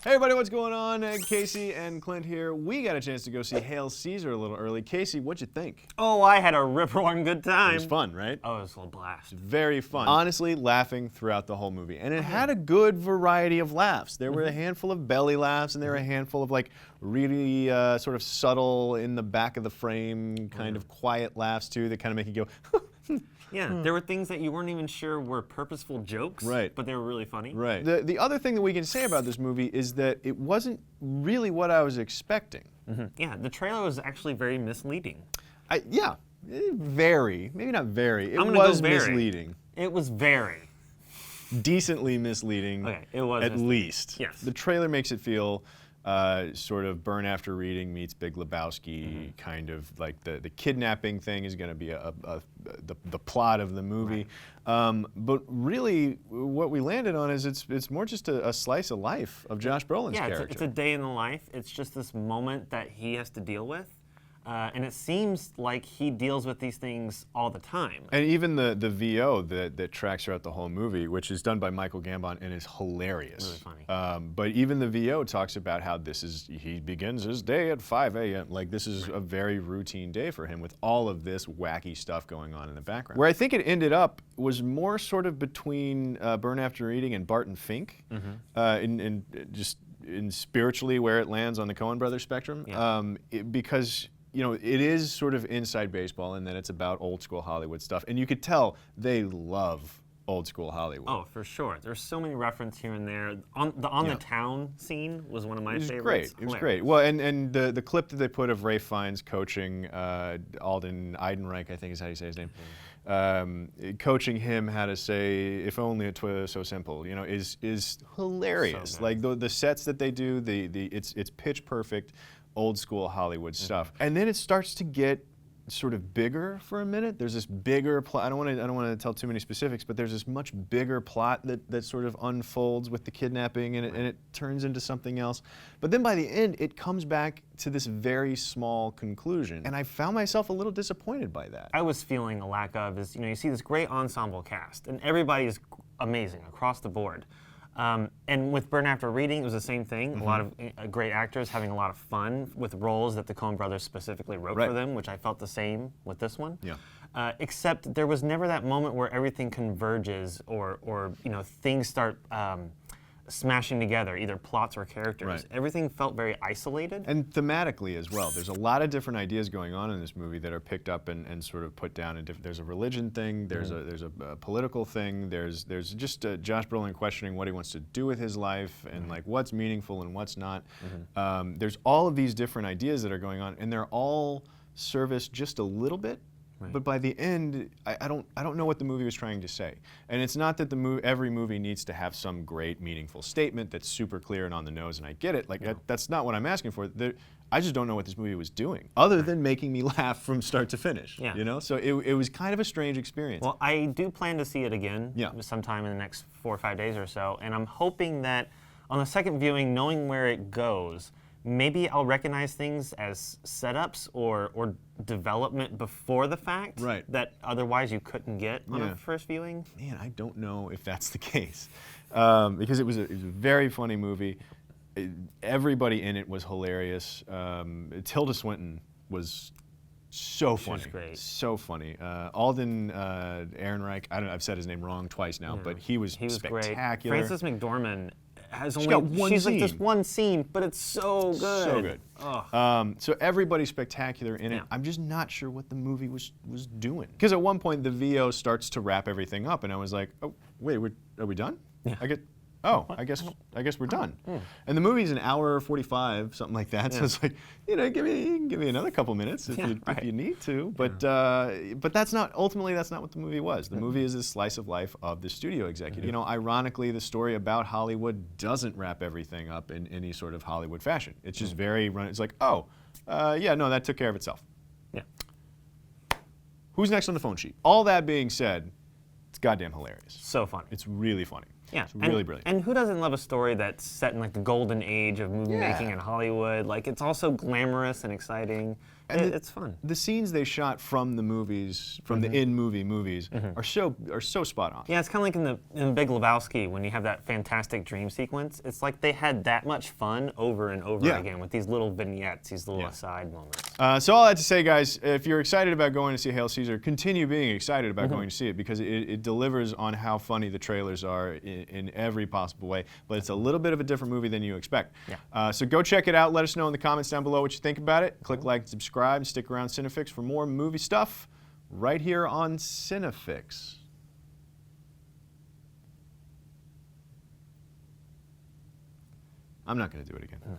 Hey everybody, what's going on? Casey and Clint here. We got a chance to go see Hail Caesar a little early. Casey, what'd you think? Oh, I had a rip-roaring good time. It was fun, right? Oh, it was a blast. Very fun. Honestly, laughing throughout the whole movie. And it had a good variety of laughs. There were a handful of belly laughs, and there were a handful of like really sort of subtle in the back of the frame, kind of quiet laughs too, that kind of make you go, Yeah, there were things that you weren't even sure were purposeful jokes, right, but they were really funny. Right. The other thing that we can say about this movie is that it wasn't really what I was expecting. Yeah, the trailer was actually very misleading. Yeah, very. Maybe not very. It I'm gonna was go very. misleading. It was very. Decently misleading. Okay, it was at misleading. least. Yes. The trailer makes it feel sort of Burn After Reading meets Big Lebowski, kind of like the kidnapping thing is going to be the plot of the movie. Right. But really, what we landed on is it's more just a slice of life of Josh Brolin's character. It's a day in the life. It's just this moment that he has to deal with. And it seems like he deals with these things all the time. And even the VO that tracks throughout the whole movie, which is done by Michael Gambon and is hilarious. Really funny. But even the VO talks about how he begins his day at 5 a.m. Like this is a very routine day for him with all of this wacky stuff going on in the background. Where I think it ended up was more sort of between Burn After Reading and Barton Fink, in spiritually where it lands on the Coen brothers spectrum, because you know, it is sort of inside baseball, and then it's about old school Hollywood stuff. And you could tell they love old school Hollywood. Oh, for sure. There's so many references here and there. The town scene was one of my favorites. It was great. Well, and the clip that they put of Ralph Fiennes coaching Alden Eidenreich, I think is how you say his name, coaching him how to say "If only it were so simple," you know, is hilarious. So like the sets that they do, it's pitch perfect. Old school Hollywood stuff, and then it starts to get sort of bigger for a minute. There's this bigger plot. I don't want to tell too many specifics, but there's this much bigger plot that sort of unfolds with the kidnapping, and it turns into something else. But then by the end, it comes back to this very small conclusion, and I found myself a little disappointed by that. I was feeling a lack of you see this great ensemble cast, and everybody is amazing across the board. And with Burn After Reading, it was the same thing. A lot of great actors having a lot of fun with roles that the Coen brothers specifically wrote for them, which I felt the same with this one. Yeah. Except there was never that moment where everything converges or you know, things start smashing together, either plots or characters. Right. Everything felt very isolated. And thematically as well. There's a lot of different ideas going on in this movie that are picked up and sort of put down. There's a religion thing, there's a political thing, there's just Josh Brolin questioning what he wants to do with his life and like what's meaningful and what's not. There's all of these different ideas that are going on, and they're all serviced just a little bit. Right. But by the end, I don't know what the movie was trying to say. And it's not that every movie needs to have some great, meaningful statement that's super clear and on the nose, and I get it. Like that's not what I'm asking for. I just don't know what this movie was doing, other than making me laugh from start to finish. Yeah. You know, so it was kind of a strange experience. Well, I do plan to see it again sometime in the next 4 or 5 days or so, and I'm hoping that on the second viewing, knowing where it goes, maybe I'll recognize things as setups or development before the fact that otherwise you couldn't get on a first viewing. Man, I don't know if that's the case, because it was a very funny movie. Everybody in it was hilarious. Tilda Swinton was so funny. She was great. So funny. Alden Ehrenreich, I've said his name wrong twice now, but he was spectacular. Great. Frances McDormand has got one she's scene. like this one scene, but it's so good. So good. Oh. So everybody's spectacular in it. I'm just not sure what the movie was doing. Because at one point the VO starts to wrap everything up, and I was like, oh wait, are we done? Yeah. I guess we're done. And the movie's an hour 45, something like that. So it's like, you know, you can give me another couple minutes if you need to. But that's not ultimately that's not what the movie was. The movie is a slice of life of the studio executive. You know, ironically, the story about Hollywood doesn't wrap everything up in any sort of Hollywood fashion. It's just very it's like, that took care of itself. Yeah. Who's next on the phone sheet? All that being said, it's goddamn hilarious. So funny. It's really funny. Yeah, it's really brilliant. And who doesn't love a story that's set in like the golden age of movie making in Hollywood? Like it's also glamorous and exciting. It's fun. The scenes they shot from the movies, from the in-movie movies, are so spot on. Yeah, it's kind of like in the Big Lebowski when you have that fantastic dream sequence. It's like they had that much fun over and over again with these little vignettes, these little aside moments. So all I have to say, guys, if you're excited about going to see Hail Caesar, continue being excited about going to see it because it delivers on how funny the trailers are in every possible way. But it's a little bit of a different movie than you expect. Yeah. So go check it out. Let us know in the comments down below what you think about it. Click like and subscribe. And stick around Cinefix for more movie stuff right here on Cinefix. I'm not going to do it again. No.